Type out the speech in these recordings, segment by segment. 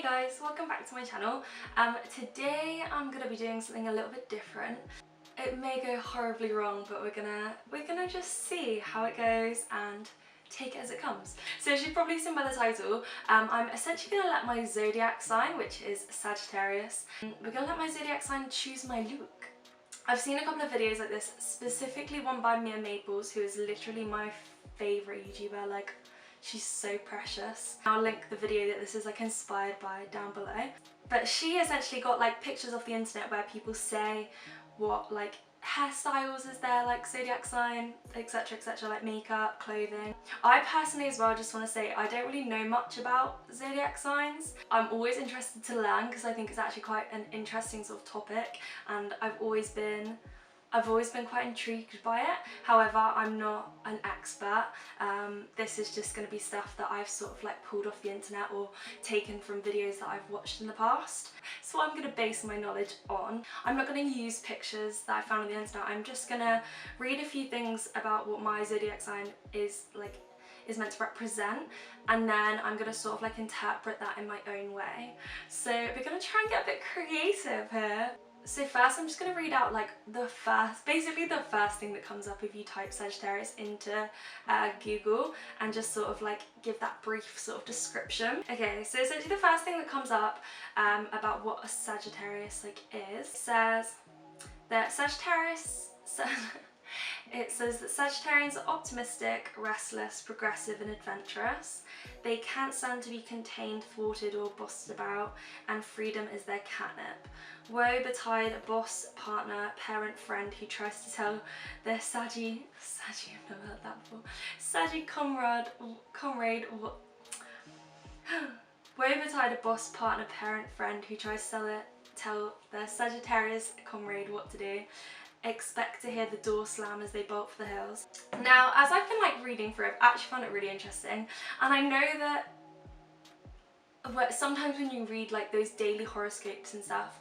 Hey guys, welcome back to my channel. Today I'm gonna be doing something a little bit different. It may go horribly wrong, but we're gonna just see how it goes and take it as it comes. So as you've probably seen by the title, I'm essentially gonna let my zodiac sign, which is Sagittarius, we're gonna let my zodiac sign choose my look. I've seen a couple of videos like this, specifically one by Mia Maples, who is literally my favourite YouTuber. Like, she's so precious. I'll link the video that this is like inspired by down below. But she essentially got like pictures off the internet where people say what like hairstyles is their like zodiac sign, etc, etc, like makeup, clothing. I personally as well just want to say I don't really know much about zodiac signs. I'm always interested to learn because I think it's actually quite an interesting sort of topic, and I've always been quite intrigued by it. However, I'm not an expert. This is just going to be stuff that I've sort of like pulled off the internet or taken from videos that I've watched in the past. So what I'm going to base my knowledge on. I'm not going to use pictures that I found on the internet. I'm just going to read a few things about what my zodiac sign is meant to represent, and then I'm going to sort of like interpret that in my own way. So we're going to try and get a bit creative here. So first I'm just going to read out like basically the first thing that comes up if you type Sagittarius into Google, and just sort of like give that brief sort of description. Okay, so essentially the first thing that comes up about what a Sagittarius like is, says that it says that Sagittarians are optimistic, restless, progressive and adventurous. They can't stand to be contained, thwarted or bossed about, and freedom is their catnip. Woe betide a boss, partner, parent, friend who tries to tell their Saggy, I've never heard that before, Saggy comrade what? Woe betide a boss, partner, parent, friend who tries to tell their Sagittarius comrade what to do. Expect to hear the door slam as they bolt for the hills. Now, as I've been like reading through, I've actually found it really interesting, and I know that sometimes when you read like those daily horoscopes and stuff,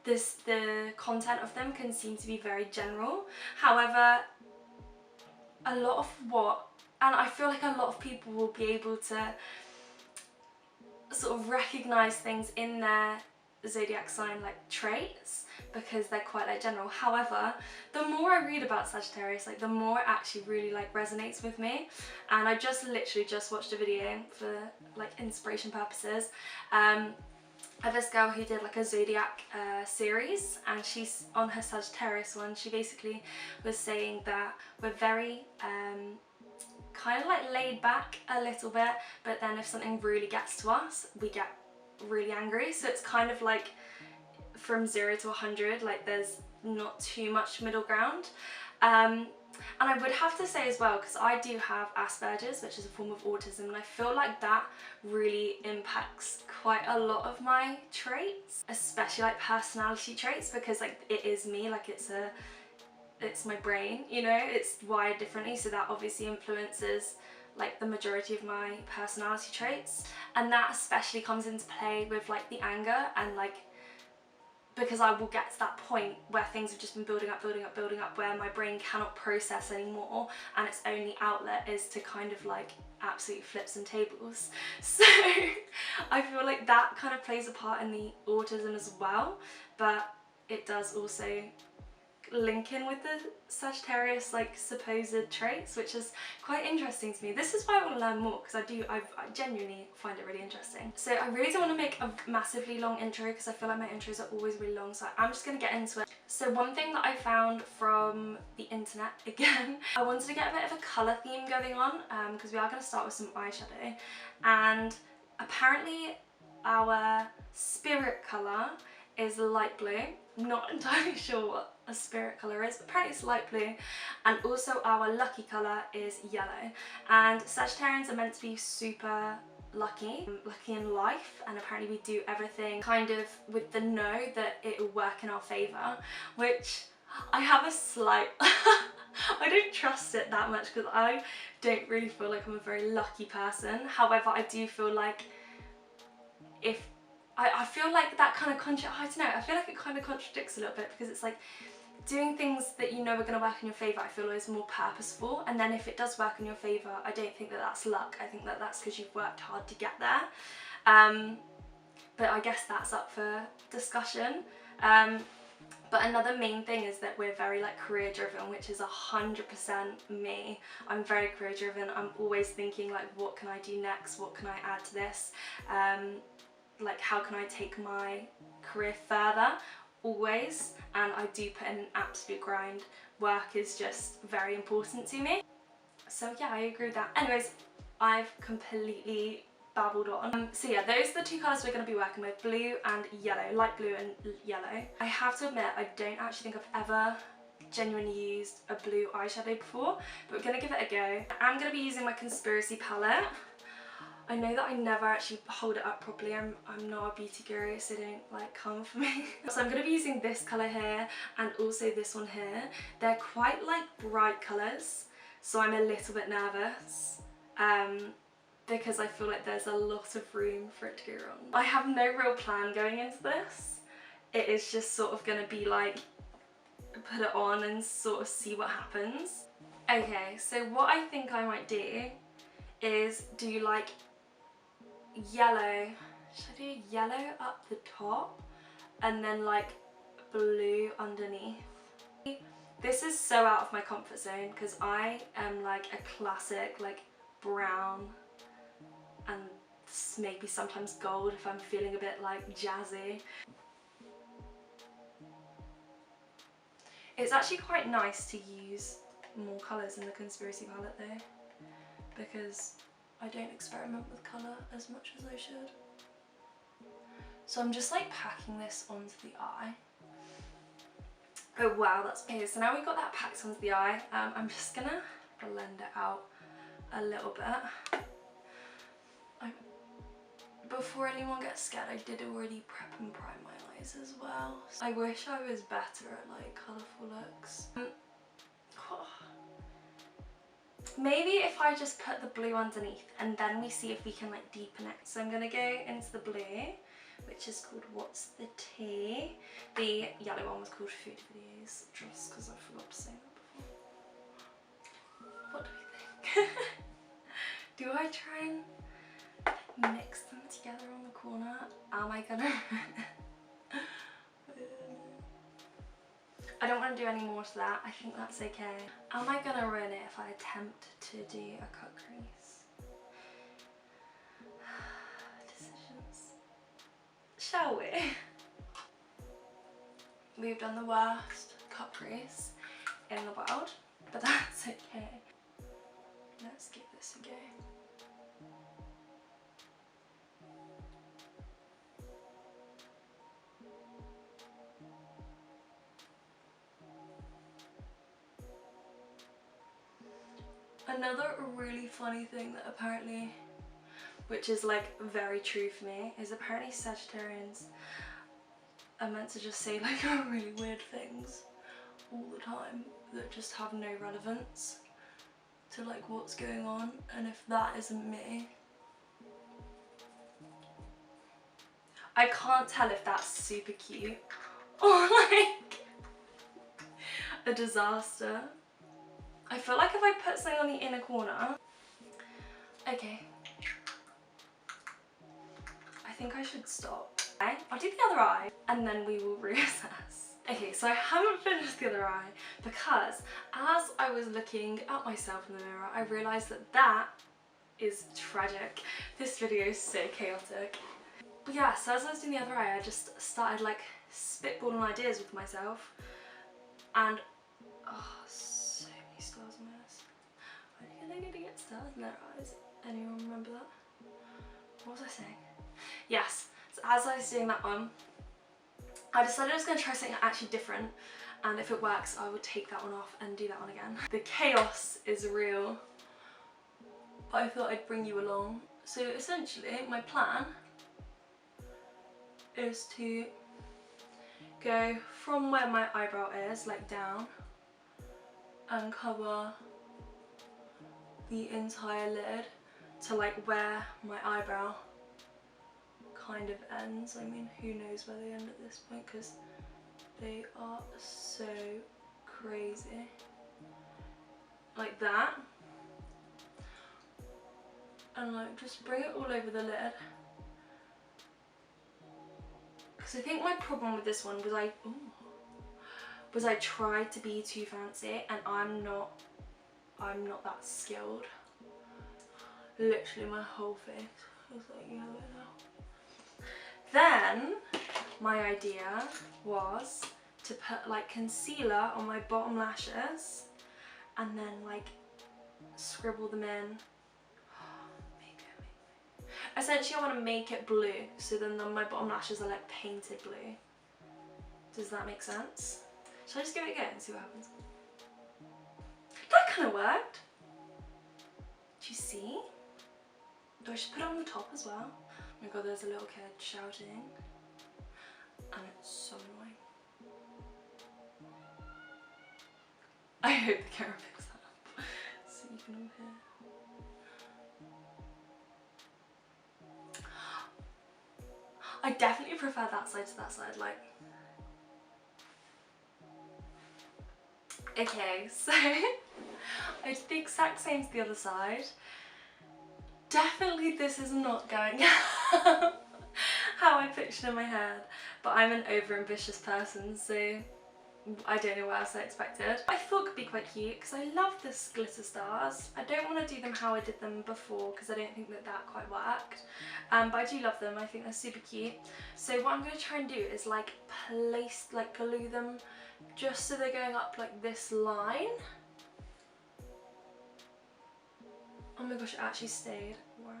the content of them can seem to be very general. However, a lot of and I feel like a lot of people will be able to sort of recognise things in their zodiac sign like traits because they're quite like general. However, the more I read about Sagittarius, like the more it actually really like resonates with me. And I literally just watched a video for like inspiration purposes of this girl who did like a zodiac series, and she's on her Sagittarius one. She basically was saying that we're very kind of like laid back a little bit, but then if something really gets to us, we get really angry. So it's kind of like from 0 to 100, like there's not too much middle ground. And I would have to say as well, because I do have Asperger's, which is a form of autism, and I feel like that really impacts quite a lot of my traits, especially like personality traits, because like it is me, like it's my brain, you know, it's wired differently, so that obviously influences like the majority of my personality traits. And that especially comes into play with like the anger, and like because I will get to that point where things have just been building up, where my brain cannot process anymore, and its only outlet is to kind of like absolutely flip some tables. So I feel like that kind of plays a part in the autism as well, but it does also link in with the Sagittarius like supposed traits, which is quite interesting to me. This is why I want to learn more, because I genuinely find it really interesting. So I really don't want to make a massively long intro because I feel like my intros are always really long, so I'm just going to get into it. So one thing that I found from the internet, again, I wanted to get a bit of a colour theme going on because we are going to start with some eyeshadow, and apparently our spirit colour is light blue. Not entirely sure what a spirit colour is, but apparently it's light blue. And also our lucky colour is yellow. And Sagittarians are meant to be super lucky in life, and apparently we do everything kind of with the know that it will work in our favour, which I have a slight I don't trust it that much because I don't really feel like I'm a very lucky person. However, I do feel like I feel like that kind of I don't know, I feel like it kind of contradicts a little bit, because it's like doing things that you know are going to work in your favour, I feel is more purposeful, and then if it does work in your favour, I don't think that that's luck. I think that that's because you've worked hard to get there. but I guess that's up for discussion. But another main thing is that we're very like career driven, which is 100% me. I'm very career driven. I'm always thinking like, what can I do next? What can I add to this? Like, how can I take my career further? Always. And I do put in an absolute grind. Work is just very important to me. So yeah, I agree with that. Anyways, I've completely babbled on. So yeah, those are the two colours we're going to be working with, blue and yellow, light blue and yellow. I have to admit, I don't actually think I've ever genuinely used a blue eyeshadow before, but we're going to give it a go. I'm going to be using my Conspiracy palette. I know that I never actually hold it up properly. I'm not a beauty guru, so don't like come for me. So I'm going to be using this colour here and also this one here. They're quite like bright colours, so I'm a little bit nervous. Because I feel like there's a lot of room for it to go wrong. I have no real plan going into this. It is just sort of going to be like, put it on and sort of see what happens. Okay, so what I think I might do is do like yellow. Should I do yellow up the top and then like blue underneath? This is so out of my comfort zone because I am like a classic like brown and maybe sometimes gold if I'm feeling a bit like jazzy. It's actually quite nice to use more colours in the Conspiracy palette though, because I don't experiment with colour as much as I should. So I'm just like packing this onto the eye. Oh wow, that's okay. So now we've got that packed onto the eye, I'm just gonna blend it out a little bit. Before anyone gets scared, I did already prep and prime my eyes as well. I wish I was better at like colourful looks. Maybe if I just put the blue underneath and then we see if we can like deepen it. So I'm gonna go into the blue, which is called What's the Tea? The yellow one was called Food Videos, just because I forgot to say that before. What do we think? Do I try and mix them together on the corner? Am I gonna? I don't want to do any more to that. I think that's okay. Am I gonna ruin it if I attempt to do a cut crease? Decisions. Shall we? We've done the worst cut crease in the world, but that's okay. Let's give this a go. Another really funny thing that apparently, which is like very true for me, is apparently Sagittarians are meant to just say like really weird things all the time that just have no relevance to like what's going on, and if that isn't me, I can't tell if that's super cute or like a disaster. I feel like if I put something on the inner corner, okay, I think I should stop. Okay, I'll do the other eye and then we will reassess. Okay, so I haven't finished the other eye because as I was looking at myself in the mirror, I realised that that is tragic. This video is so chaotic. But yeah, so as I was doing the other eye, I just started like spitballing ideas with myself, and oh, so many stars on my eyes. I think they need to get stars in their eyes. Anyone remember that? What was I saying? Yes, so as I was doing that one, I decided I was going to try something actually different, and if it works I will take that one off and do that one again. The chaos is real, but I thought I'd bring you along. So essentially my plan is to go from where my eyebrow is, like down, and cover the entire lid to like where my eyebrow kind of ends. I mean, who knows where they end at this point because they are so crazy. Like that. And like just bring it all over the lid. Because I think my problem with this one was I tried to be too fancy, and I'm not that skilled. Literally my whole face is like yellow now. Then my idea was to put like concealer on my bottom lashes and then like scribble them in. Essentially I want to make it blue, so then my bottom lashes are like painted blue. Does that make sense? Should I just give it a go and see what happens? That kind of worked. Do you see? Do I just put it on the top as well? Oh my god, there's a little kid shouting. And it's so annoying. I hope the camera picks that up so you can all hear. I definitely prefer that side to that side, like. Okay, so I did the exact same to the other side. Definitely this is not going how I pictured in my head, but I'm an over-ambitious person, so I don't know what else I expected. I thought it could be quite cute because I love this glitter stars. I don't want to do them how I did them before because I don't think that quite worked, but I do love them. I think they're super cute. So what I'm going to try and do is like glue them just so they're going up like this line. Oh my gosh, it actually stayed. Wow.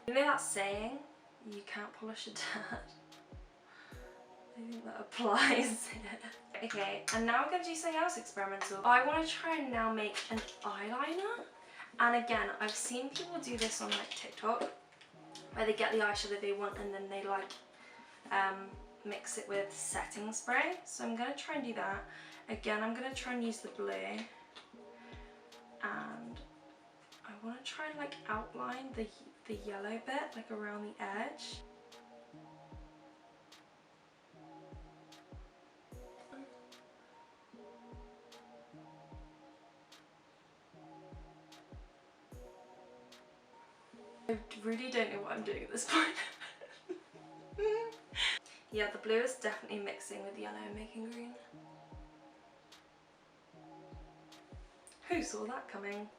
You know that saying, you can't polish a turd? I think that applies here. Okay, and now we're going to do something else experimental. I want to try and now make an eyeliner. And again, I've seen people do this on like TikTok, where they get the eyeshadow they want and then they like mix it with setting spray. So I'm going to try and do that. Again, I'm going to try and use the blue. And I want to try and like outline the yellow bit, like around the edge. I really don't know what I'm doing at this point. Yeah, the blue is definitely mixing with the yellow and making green. Who saw that coming?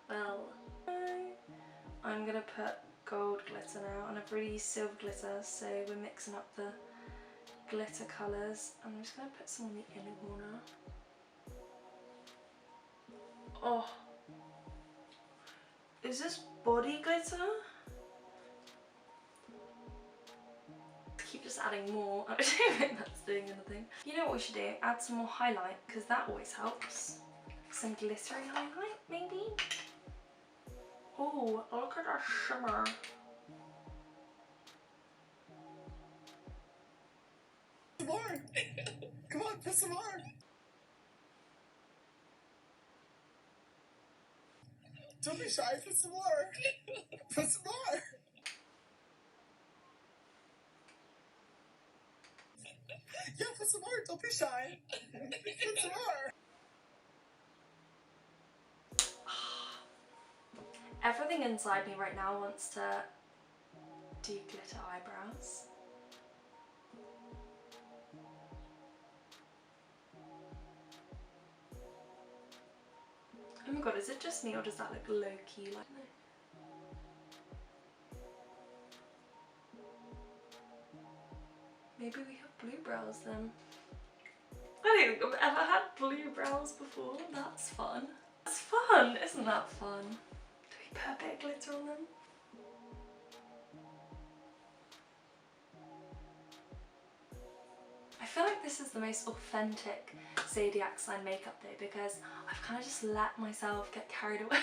Well, I'm gonna put gold glitter now, and I've really used silver glitter, so we're mixing up the glitter colours. I'm just gonna put some on the inner corner. Oh, is this body glitter? Keep just adding more. I don't think that's doing anything. You know what we should do? Add some more highlight, because that always helps. Some glittery highlight, maybe? Oh, look at that shimmer. Some more. Come on, put some more. Don't be shy, put some more. Put some more. Yeah, put some more. Don't be shy. Put some more. Everything inside me right now wants to do glitter eyebrows. Oh my god, is it just me or does that look low-key like no? Maybe we have blue brows then. I don't think I've ever had blue brows before. That's fun. That's fun! Isn't that fun? Do we put a bit of glitter on them? I feel like this is the most authentic Zodiac sign makeup day because I've kind of just let myself get carried away.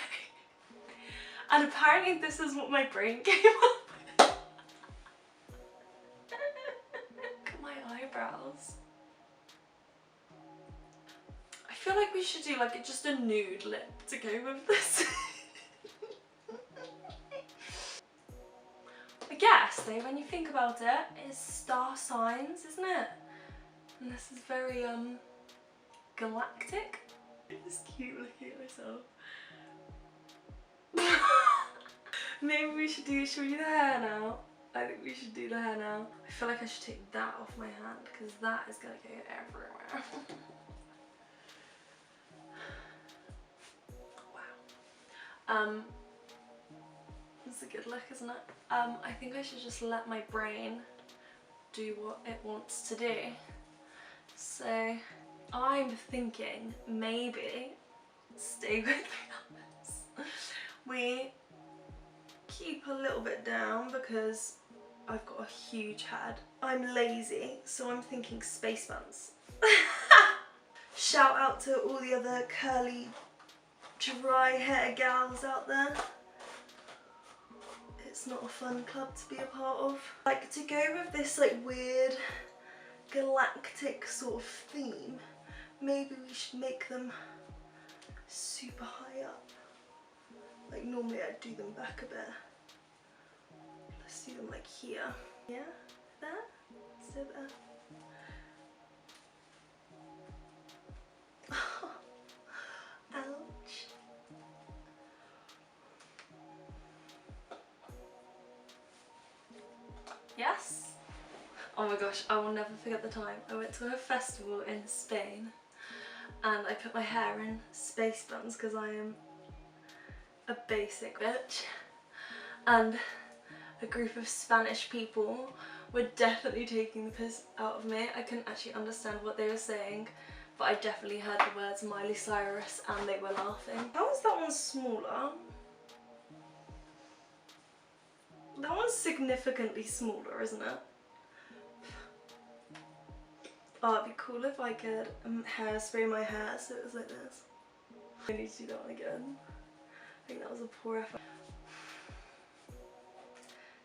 And apparently this is what my brain came up with. Look at my eyebrows. I feel like we should do like just a nude lip to go with this. I guess though, when you think about it, it's star signs, isn't it? And this is very galactic. It's cute looking at myself. Maybe we should do the hair now? I think we should do the hair now. I feel like I should take that off my hand because that is gonna go everywhere. Wow. It's a good look, isn't it? I think I should just let my brain do what it wants to do. So I'm thinking maybe, stay with me on this, we keep a little bit down because I've got a huge head. I'm lazy, so I'm thinking space buns. Shout out to all the other curly, dry hair gals out there. It's not a fun club to be a part of. Like, to go with this like weird galactic sort of theme, maybe we should make them super high up. Like normally I'd do them back a bit. Let's do them like here. Yeah, there, so there. Ouch. Yes. Oh my gosh, I will never forget the time I went to a festival in Spain and I put my hair in space buns because I am a basic bitch, and a group of Spanish people were definitely taking the piss out of me. I couldn't actually understand what they were saying, but I definitely heard the words Miley Cyrus and they were laughing. How is that one smaller? That one's significantly smaller, isn't it? Oh, it'd be cool if I could hairspray my hair so it was like this. I need to do that one again. I think that was a poor effort.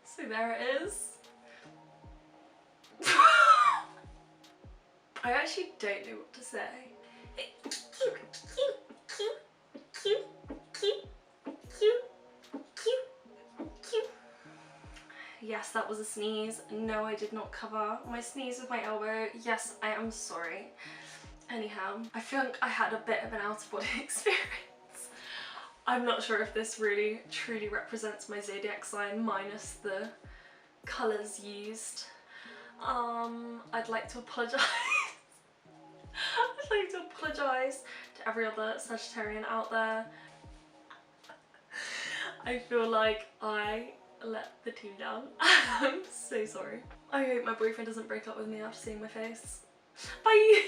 So there it is. I actually don't know what to say. Yes, that was a sneeze. No, I did not cover my sneeze with my elbow. Yes, I am sorry. Anyhow, I feel like I had a bit of an out-of-body experience. I'm not sure if this really truly represents my zodiac sign minus the colours used. I'd like to apologise. I'd like to apologise to every other Sagittarian out there. I feel like I let the team down. I'm so sorry. I hope my boyfriend doesn't break up with me after seeing my face. Bye!